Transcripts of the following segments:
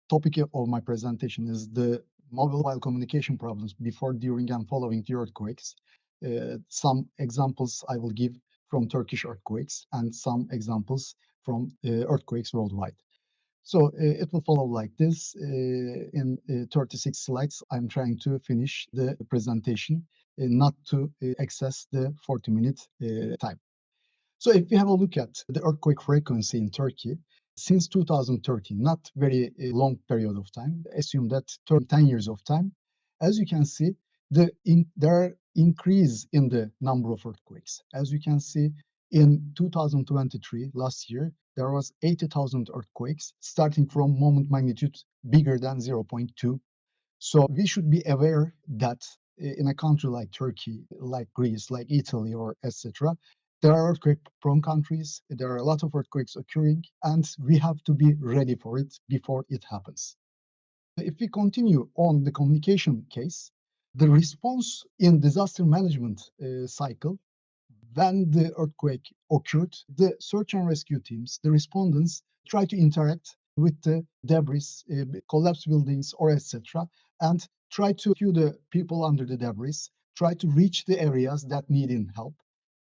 topic of my presentation is the mobile communication problems before, during, and following the earthquakes. Some examples I will give from Turkish earthquakes and some examples from earthquakes worldwide. So it will follow like this. In 36 slides, I'm trying to finish the presentation, not to excess the 40-minute time. So if we have a look at the earthquake frequency in Turkey, since 2013, not very long period of time, assume that 10 years of time, as you can see, there are increase in the number of earthquakes. As you can see, in 2023, last year, there was 80,000 earthquakes, starting from moment magnitude bigger than zero point 0.2. So we should be aware that in a country like Turkey, like Greece, like Italy, or etc., there are earthquake-prone countries. There are a lot of earthquakes occurring, and we have to be ready for it before it happens. If we continue on the communication case, the response in disaster management cycle, when the earthquake occurred, the search and rescue teams, the respondents, try to interact with the debris, collapsed buildings, or etc., and try to rescue the people under the debris, try to reach the areas that need help.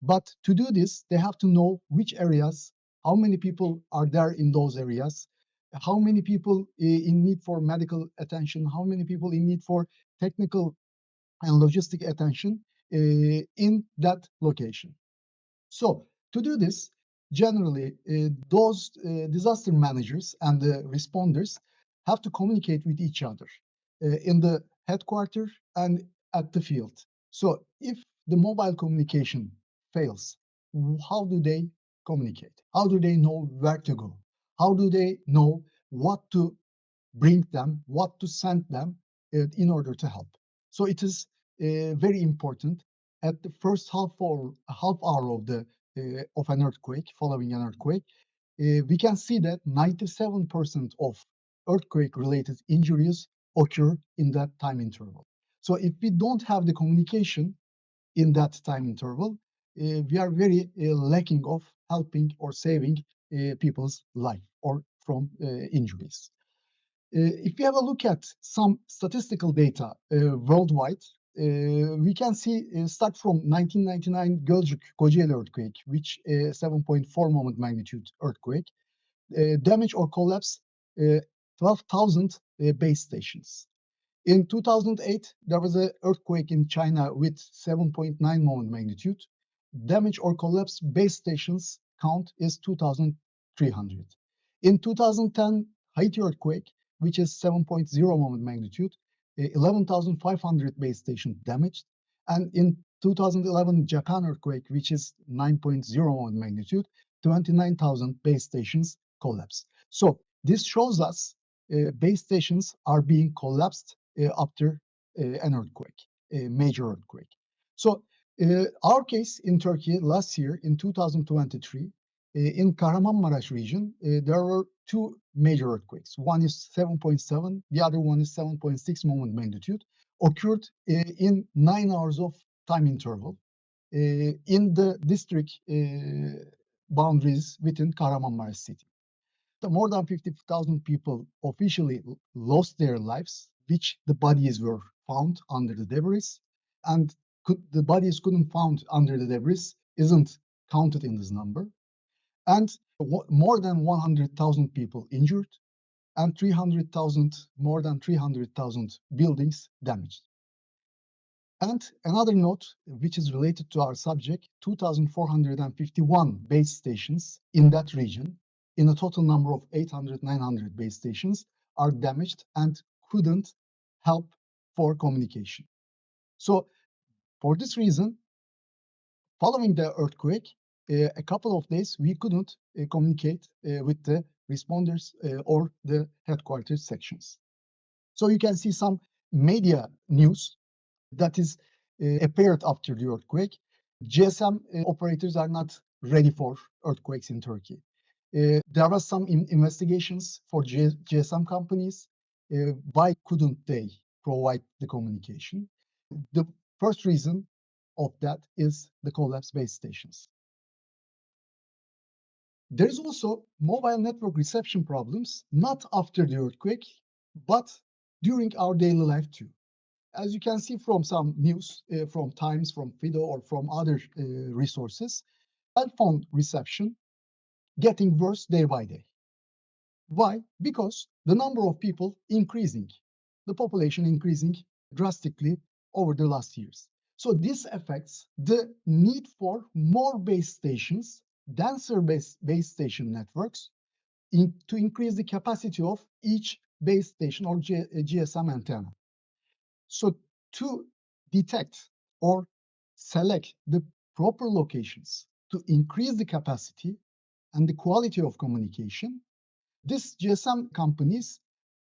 But to do this, they have to know which areas, how many people are there in those areas, how many people in need for medical attention, how many people in need for technical and logistic attention in that location. So to do this, generally, those disaster managers and the responders have to communicate with each other in the headquarters and at the field. So if the mobile communication fails, how do they communicate? How do they know where to go? How do they know what to bring them, what to send them in order to help? So it is very important at the first half hour of an earthquake, following an earthquake, we can see that 97% of earthquake-related injuries occur in that time interval. So if we don't have the communication in that time interval, we are very lacking of helping or saving people's life or from injuries. If we have a look at some statistical data worldwide, we can see start from 1999 Gölcük Kocaeli earthquake, which 7.4 moment magnitude earthquake, damage or collapse 12,000 base stations. In 2008, there was an earthquake in China with 7.9 moment magnitude. Damage or collapse base stations count is 2,300. In 2010, Haiti earthquake, which is 7.0 moment magnitude, 11,500 base stations damaged. And in 2011, Japan earthquake, which is 9.0 moment magnitude, 29,000 base stations collapsed. So this shows us base stations are being collapsed after an earthquake, a major earthquake. So our case in Turkey last year in 2023, in Kahramanmaraş region, there were two major earthquakes. One is 7.7, the other one is 7.6 moment magnitude, occurred in 9 hours of time interval in the district boundaries within Kahramanmaraş city. More than 50,000 people officially lost their lives, which the bodies were found under the debris, and the bodies couldn't found under the debris isn't counted in this number, and more than 100,000 people injured, and more than 300,000 buildings damaged. And another note, which is related to our subject, 2,451 base stations in that region, in a total number of 800, 900 base stations, are damaged and couldn't help for communication. So for this reason, following the earthquake, a couple of days, we couldn't communicate with the responders or the headquarters sections. So you can see some media news that is appeared after the earthquake. GSM operators are not ready for earthquakes in Turkey. There was some investigations for GSM companies. Why couldn't they provide the communication? The first reason of that is the collapsed base stations. There is also mobile network reception problems, not after the earthquake, but during our daily life too. As you can see from some news, from Times, from Fido, or from other resources, cell phone reception getting worse day by day. Why? Because the number of people increasing, the population increasing drastically over the last years. So this affects the need for more base stations, denser base station networks to increase the capacity of each base station or GSM antenna. So to detect or select the proper locations to increase the capacity and the quality of communication, these GSM companies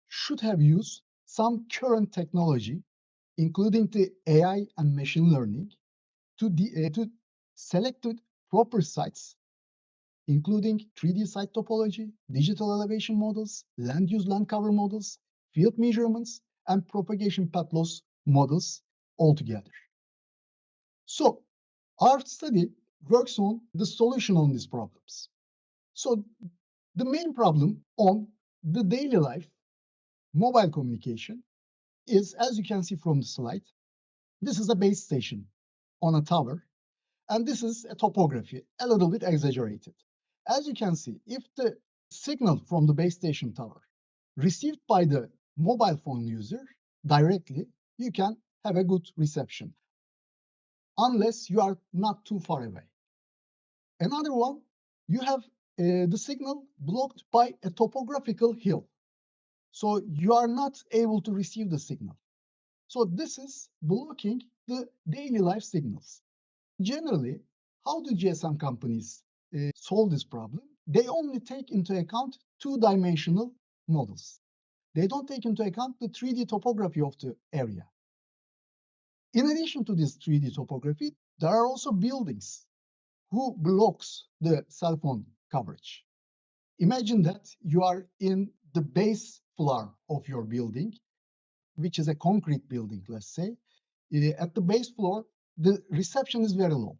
should have used some current technology, including the AI and machine learning, to select the proper sites, including 3D site topology, digital elevation models, land use land cover models, field measurements, and propagation path loss models altogether. So our study works on the solution on these problems. So the main problem on the daily life mobile communication is, as you can see from the slide, this is a base station on a tower, and this is a topography, a little bit exaggerated. As you can see, if the signal from the base station tower received by the mobile phone user directly, you can have a good reception, unless you are not too far away. Another one, you have the signal blocked by a topographical hill. So you are not able to receive the signal. So this is blocking the daily life signals. Generally, how do GSM companies solve this problem? They only take into account two-dimensional models. They don't take into account the 3D topography of the area. In addition to this 3D topography, there are also buildings who blocks the cell phone coverage. Imagine that you are in the base floor of your building, which is a concrete building, let's say. At the base floor, the reception is very low.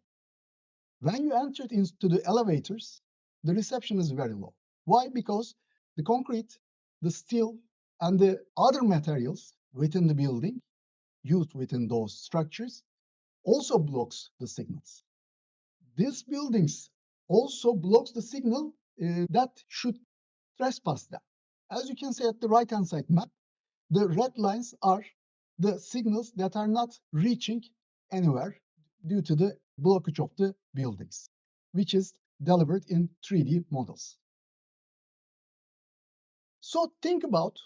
When you enter into the elevators, the reception is very low. Why? Because the concrete, the steel, and the other materials within the building, used within those structures, also blocks the signals. These buildings also blocks the signal that should trespass them. As you can see at the right-hand side map, the red lines are the signals that are not reaching anywhere due to the blockage of the buildings, which is delivered in 3D models. So think about,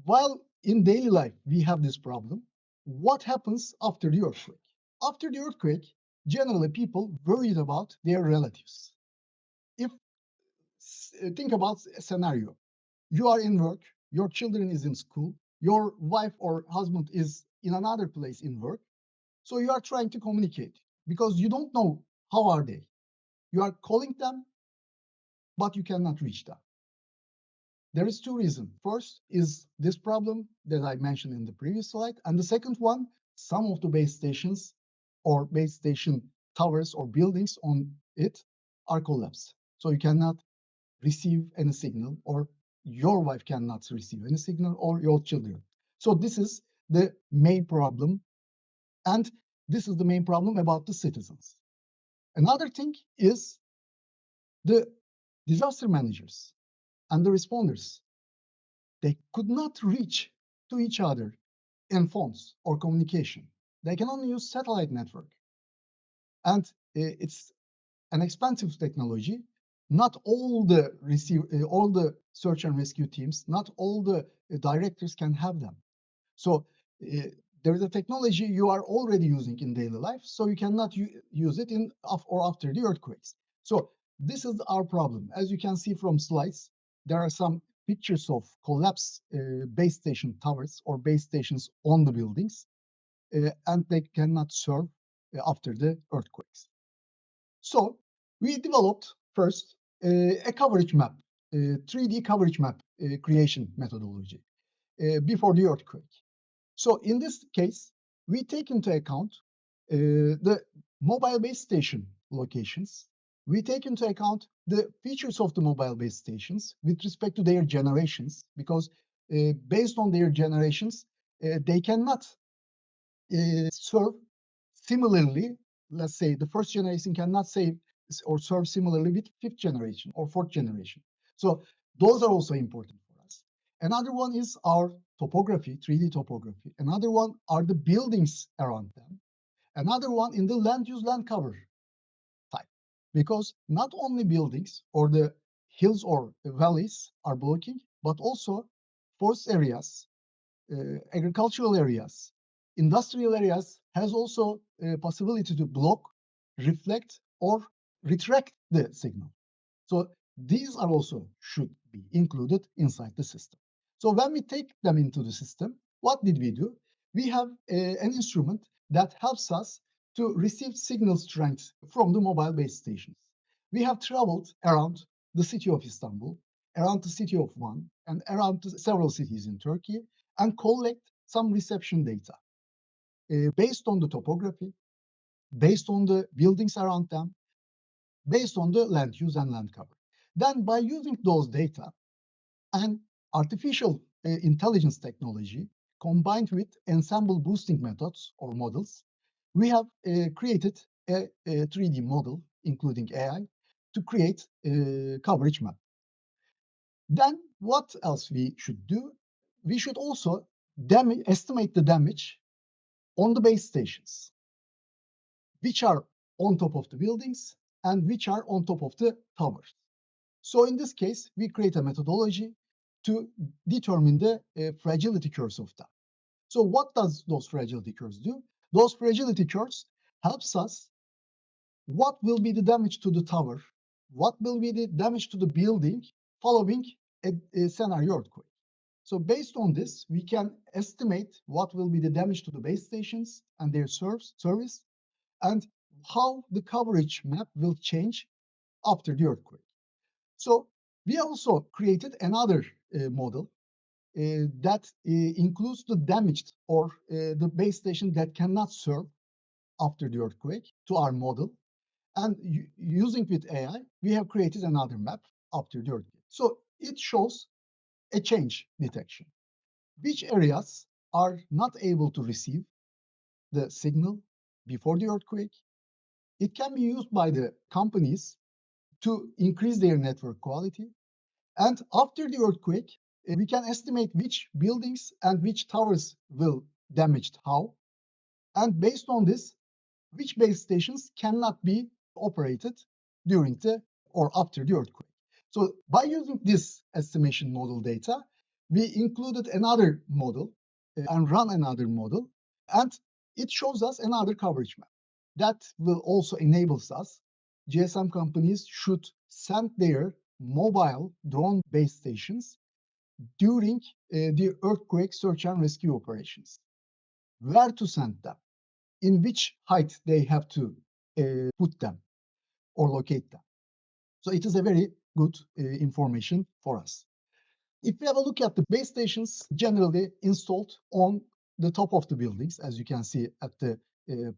while in daily life we have this problem, what happens after the earthquake? After the earthquake, generally people worried about their relatives. If think about a scenario, you are in work, your children is in school, your wife or husband is in another place in work, so you are trying to communicate because you don't know how are they. You are calling them, but you cannot reach them. There is two reasons. First is this problem that I mentioned in the previous slide, and the second one, some of the base stations or base station towers or buildings on it are collapsed, so you cannot receive any signal, or your wife cannot receive any signal, or your children. So this is the main problem, and this is the main problem about the citizens. Another thing is the disaster managers and the responders. They could not reach to each other in phones or communication. They can only use satellite network. And it's an expensive technology. Not all the all the search and rescue teams, not all the directors can have them. So there is a technology you are already using in daily life, so you cannot use it in or after the earthquakes. So this is our problem. As you can see from slides, there are some pictures of collapsed base station towers or base stations on the buildings, and they cannot serve after the earthquakes. So we developed first a coverage map, 3D coverage map creation methodology before the earthquake. So in this case, we take into account the mobile base station locations. We take into account the features of the mobile base stations with respect to their generations, because based on their generations, they cannot serve similarly. Let's say the first generation cannot save or serve similarly with fifth generation or fourth generation. So those are also important for us. Another one is our topography, 3D topography. Another one are the buildings around them. Another one in the land use land cover type. Because not only buildings or the hills or the valleys are blocking, but also forest areas, agricultural areas, industrial areas has also a possibility to block, reflect, or retract the signal. So these are also should be included inside the system. So when we take them into the system, what did we do? We have an instrument that helps us to receive signal strength from the mobile base stations. We have traveled around the city of Istanbul, around the city of Van, and around several cities in Turkey, and collect some reception data based on the topography, based on the buildings around them, based on the land use and land cover. Then by using those data and artificial intelligence technology combined with ensemble boosting methods or models, we have created a 3D model, including AI, to create a coverage map. Then what else we should do? We should also estimate the damage on the base stations, which are on top of the buildings and which are on top of the towers. So in this case, we create a methodology to determine the fragility curves of that. So what does those fragility curves do? Those fragility curves helps us what will be the damage to the tower, what will be the damage to the building following a scenario earthquake. So based on this, we can estimate what will be the damage to the base stations and their service, and how the coverage map will change after the earthquake. So we also created another model that includes the damaged or the base station that cannot serve after the earthquake to our model. And using with AI, we have created another map after the earthquake. So it shows a change detection. Which areas are not able to receive the signal before the earthquake? It can be used by the companies to increase their network quality. And after the earthquake, we can estimate which buildings and which towers will damaged how. And based on this, which base stations cannot be operated during the or after the earthquake. So by using this estimation model data, we included another model and run another model, and it shows us another coverage map. That will also enable us. GSM companies should send their mobile drone base stations during the earthquake search and rescue operations. Where to send them, in which height they have to put them or locate them. So it is a very good information for us. If we have a look at the base stations generally installed on the top of the buildings, as you can see at the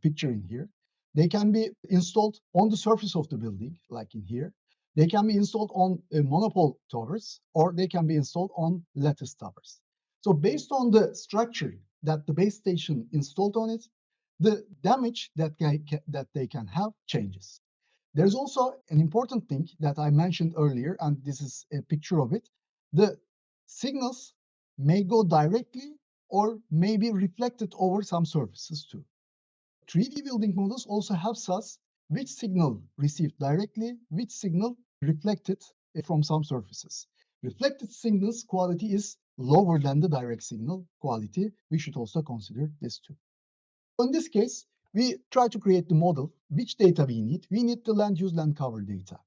picture in here, they can be installed on the surface of the building, like in here. They can be installed on monopole towers, or they can be installed on lattice towers. So based on the structure that the base station installed on it, the damage that they can have changes. There's also an important thing that I mentioned earlier, and this is a picture of it. The signals may go directly or may be reflected over some surfaces too. 3D building models also helps us which signal received directly, which signal reflected from some surfaces. Reflected signals quality is lower than the direct signal quality. We should also consider this too. In this case, we try to create the model. Which data we need? We need the land use land cover data.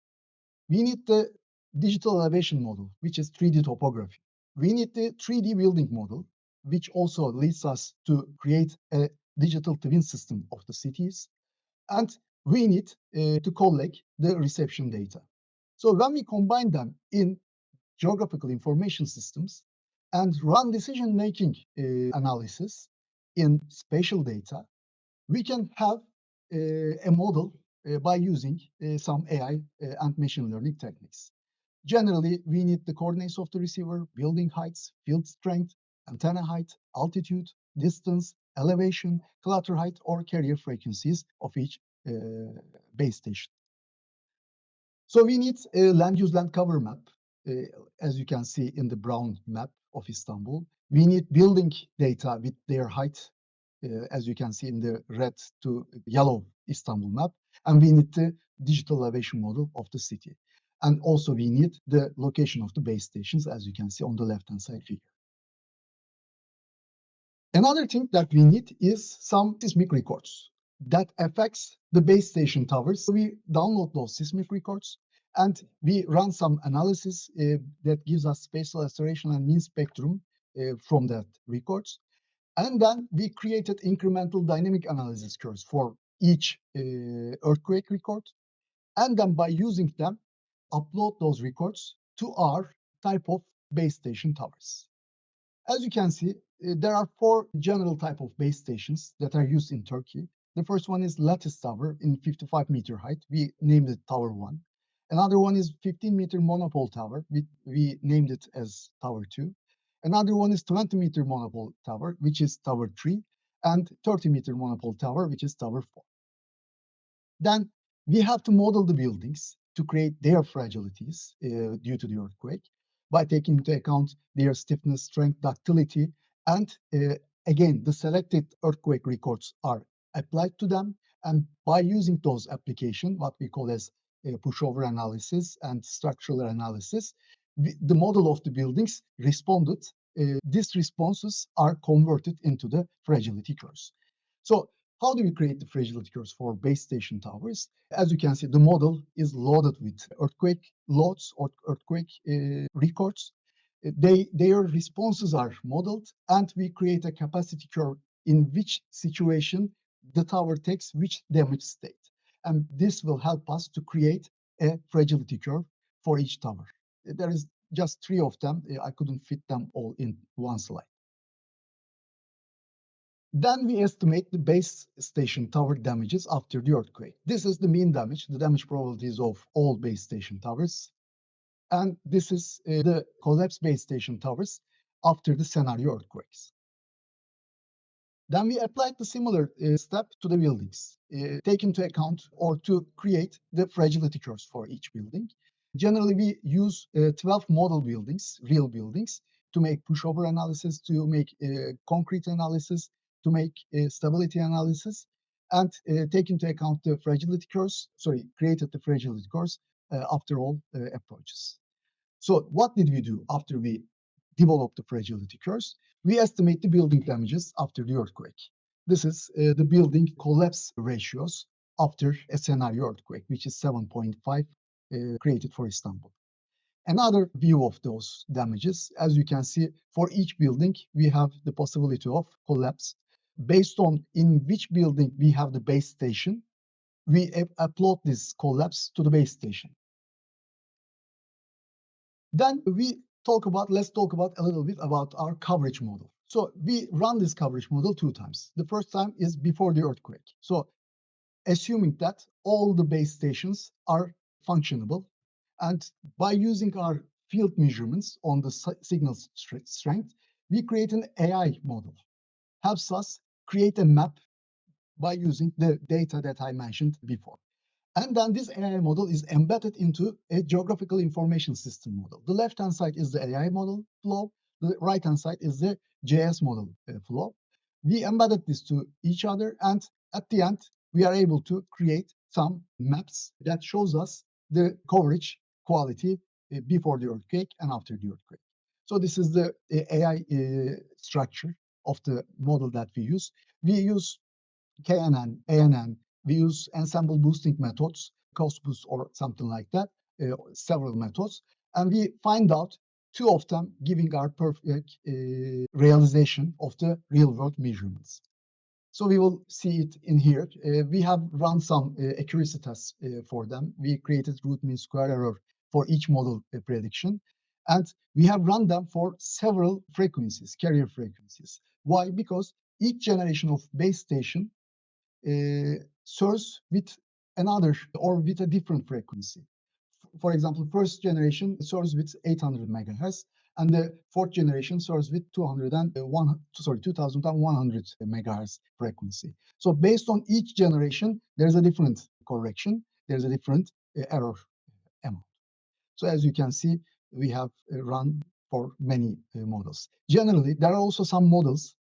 We need the digital elevation model, which is 3D topography. We need the 3D building model, which also leads us to create a digital twin system of the cities. And we need to collect the reception data. So when we combine them in geographical information systems and run decision-making analysis in spatial data, we can have a model by using some AI and machine learning techniques. Generally, we need the coordinates of the receiver, building heights, field strength, antenna height, altitude, distance, elevation, clutter height, or carrier frequencies of each uh, base station. So we need a land use land cover map, uh, as you can see in the brown map of Istanbul. We need building data with their height, as you can see in the red to yellow Istanbul map. And we need the digital elevation model of the city. And also we need the location of the base stations, as you can see on the left-hand side figure. Another thing that we need is some seismic records that affects the base station towers. So we download those seismic records and we run some analysis that gives us spatial acceleration and mean spectrum from that records. And then we created incremental dynamic analysis curves for each earthquake record. And then by using them, upload those records to our type of base station towers. As you can see, there are four general type of base stations that are used in Turkey. The first one is lattice tower in 55-meter height. We named it Tower 1. Another one is 15-meter monopole tower. We named it as Tower 2. Another one is 20-meter monopole tower, which is Tower 3, and 30-meter monopole tower, which is Tower 4. Then we have to model the buildings to create their fragilities due to the earthquake by taking into account their stiffness, strength, ductility, and again, the selected earthquake records are applied to them. And by using those application, what we call as pushover analysis and structural analysis, the model of the buildings responded. These responses are converted into the fragility curves. So how do we create the fragility curves for base station towers? As you can see, the model is loaded with earthquake loads or earthquake records. Their responses are modeled, and we create a capacity curve in which situation the tower takes which damage state. And this will help us to create a fragility curve for each tower. There is just three of them. I couldn't fit them all in one slide. Then we estimate the base station tower damages after the earthquake. This is the mean damage, the damage probabilities of all base station towers. And this is the collapsed base station towers after the scenario earthquakes. Then we applied the similar step to the buildings, take into account or to create the fragility curves for each building. Generally, we use 12 model buildings, real buildings, to make pushover analysis, to make concrete analysis, to make stability analysis, and take into account the fragility curves, created the fragility curves after all approaches. So what did we do after we developed the fragility curves? We estimate the building damages after the earthquake. This is the building collapse ratios after a scenario earthquake, which is 7.5 created for Istanbul. Another view of those damages, as you can see, for each building, we have the possibility of collapse. Based on in which building we have the base station, we upload this collapse to the base station. Then let's talk about a little bit about our coverage model. So we run this coverage model two times. The first time is before the earthquake. So assuming that all the base stations are functionable, and by using our field measurements on the signal strength, we create an AI model. Helps us create a map by using the data that I mentioned before. And then this AI model is embedded into a geographical information system model. The left-hand side is the AI model flow. The right-hand side is the JS model flow. We embedded this to each other, and at the end, we are able to create some maps that shows us the coverage quality before the earthquake and after the earthquake. So this is the AI structure of the model that we use. We use KNN, ANN, we use ensemble boosting methods, cost boost or something like that, several methods, and we find out two of them giving our perfect realization of the real world measurements. So we will see it in here. We have run some accuracy tests for them. We created root mean square error for each model prediction. And we have run them for several frequencies, carrier frequencies. Why? Because each generation of base station serves with another or with a different frequency. for example, first generation serves with 800 megahertz, and the fourth generation serves with 2100 megahertz frequency. So based on each generation, there's a different correction, there's a different error amount. So as you can see, we have run for many models. Generally, there are also some models,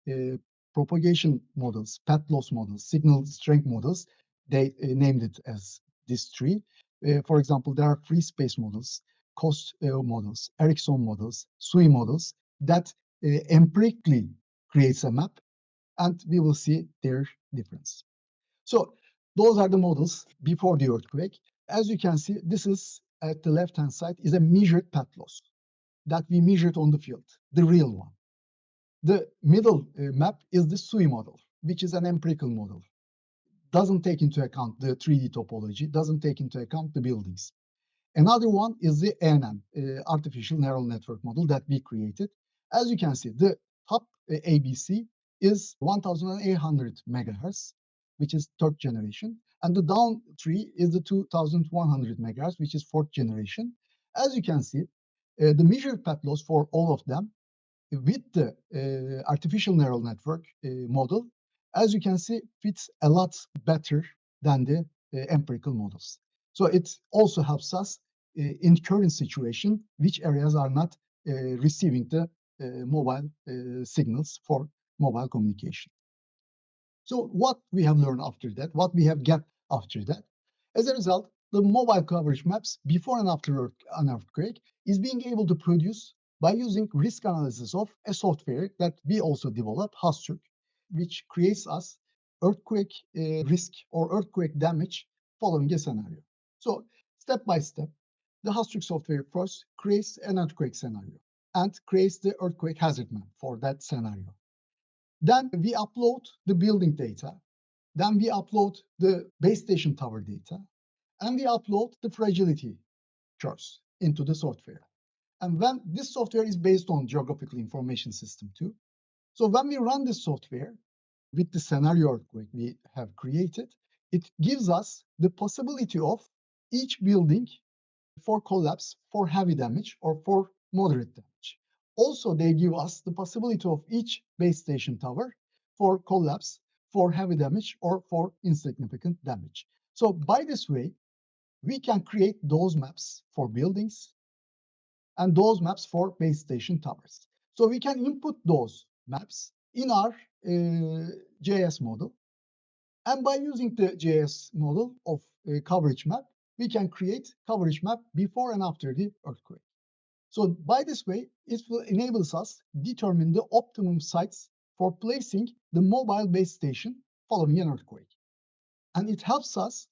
uh, propagation models, path loss models, signal strength models. They named it as this tree. For example, there are free space models, cost models, Ericsson models, SUI models that empirically creates a map, and we will see their difference. So those are the models before the earthquake. As you can see, this is at the left-hand side is a measured path loss that we measured on the field, the real one. The middle map is the SUI model, which is an empirical model. Doesn't take into account the 3D topology, doesn't take into account the buildings. Another one is the ANN, artificial neural network model that we created. As you can see, the top ABC is 1800 megahertz, which is third generation, and the down tree is the 2100 megahertz, which is fourth generation. As you can see, the measured path loss for all of them with the artificial neural network model, as you can see, fits a lot better than the empirical models. So it also helps us in current situation, which areas are not receiving the mobile signals for mobile communication. So what we have learned after that, what we have got after that, as a result, the mobile coverage maps before and after an earthquake is being able to produce by using risk analysis of a software that we also develop, HASTURK, which creates us earthquake risk or earthquake damage following a scenario. So step by step, the HASTURK software first creates an earthquake scenario and creates the earthquake hazard map for that scenario. Then we upload the building data. Then we upload the base station tower data. And we upload the fragility curves into the software. And when this software is based on geographical information system too. So when we run this software with the scenario earthquake we have created, it gives us the possibility of each building for collapse, for heavy damage, or for moderate damage. Also, they give us the possibility of each base station tower for collapse, for heavy damage, or for insignificant damage. So by this way, we can create those maps for buildings and those maps for base station towers. So we can input those maps in our JS model. And by using the JS model of coverage map, we can create coverage map before and after the earthquake. So by this way, it will enable us determine the optimum sites for placing the mobile base station following an earthquake. And it helps us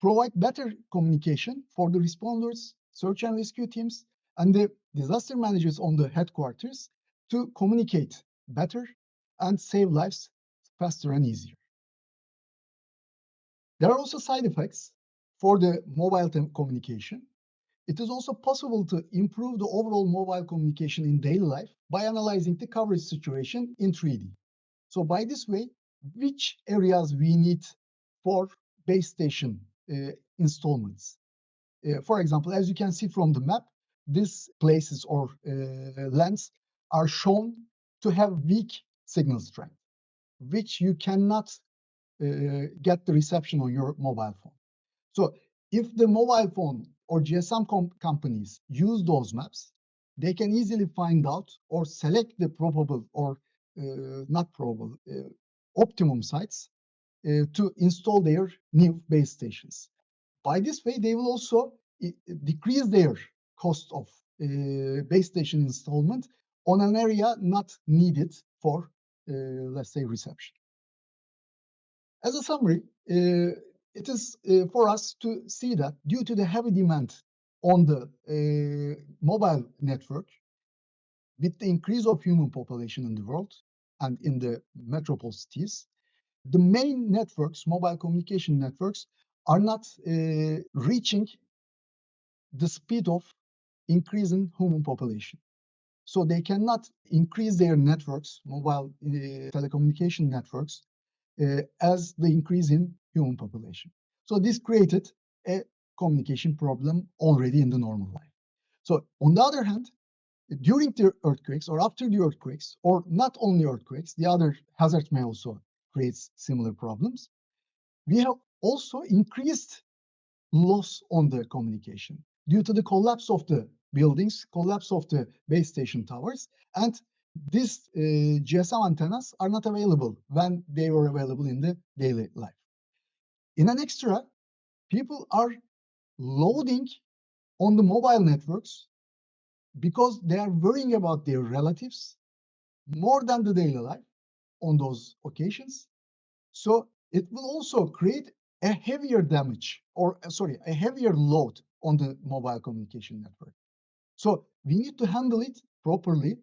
provide better communication for the responders, search and rescue teams, and the disaster managers on the headquarters to communicate better and save lives faster and easier. There are also side effects for the mobile communication. It is also possible to improve the overall mobile communication in daily life by analyzing the coverage situation in 3D. So by this way, which areas we need for base station installments. For example, as you can see from the map, these places or lands are shown to have weak signal strength, which you cannot get the reception on your mobile phone. So if the mobile phone or GSM companies use those maps, they can easily find out or select the probable or not probable optimum sites to install their new base stations. By this way, they will also decrease their cost of base station installment on an area not needed for, let's say, reception. As a summary, it is for us to see that due to the heavy demand on the mobile network, with the increase of human population in the world and in the metropole cities, the main networks, mobile communication networks, are not reaching the speed of increasing human population. So they cannot increase their networks, mobile telecommunication networks, as the increase in human population. So this created a communication problem already in the normal life. So on the other hand, during the earthquakes or after the earthquakes, or not only earthquakes, the other hazards may also create similar problems. We have also increased loss on the communication due to the collapse of the buildings, collapse of the base station towers, and these GSM antennas are not available when they were available in the daily life. In an extra, people are loading on the mobile networks because they are worrying about their relatives more than the daily life on those occasions. So it will also create a heavier damage, or sorry, a heavier load on the mobile communication network. So we need to handle it properly.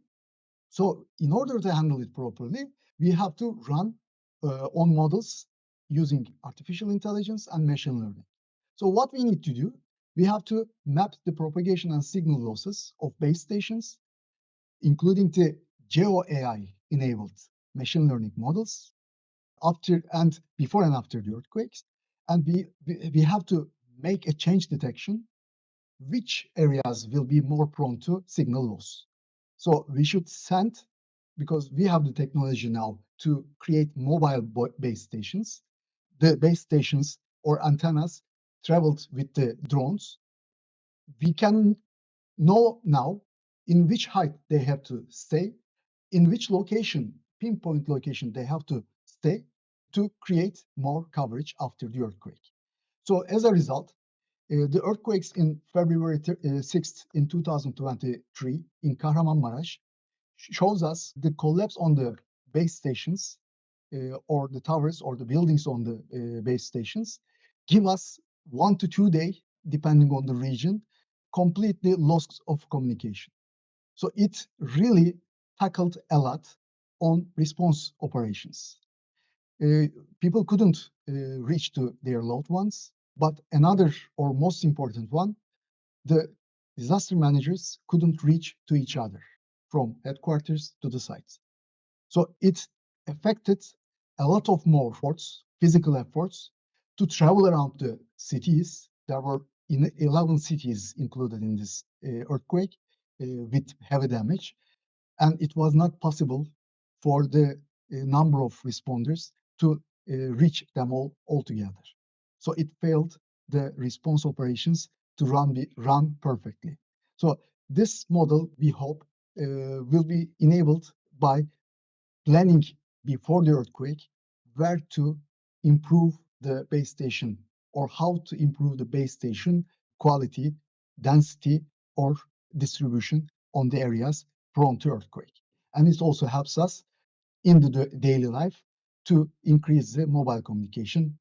So in order to handle it properly, we have to run on models using artificial intelligence and machine learning. So what we need to do, we have to map the propagation and signal losses of base stations, including the Geo AI enabled machine learning models after and before and after the earthquakes. And we have to make a change detection, which areas will be more prone to signal loss. So we should send, because we have the technology now to create mobile base stations, the base stations or antennas traveled with the drones. We can know now in which height they have to stay, in which location, pinpoint location they have to stay to create more coverage after the earthquake. So as a result, the earthquakes in February 6th in 2023 in Kahramanmaraş shows us the collapse on the base stations or the towers or the buildings on the base stations give us 1 to 2 days, depending on the region, completely loss of communication. So it really tackled a lot on response operations. People couldn't reach to their loved ones, but another or most important one, the disaster managers couldn't reach to each other from headquarters to the sites. So it affected a lot of more efforts, physical efforts, to travel around the cities. There were 11 cities included in this earthquake with heavy damage, and it was not possible for the number of responders to reach them all together. So it failed the response operations to run perfectly. So this model, we hope, will be enabled by planning before the earthquake where to improve the base station or how to improve the base station quality, density, or distribution on the areas prone to earthquake. And it also helps us in the daily life to increase the mobile communication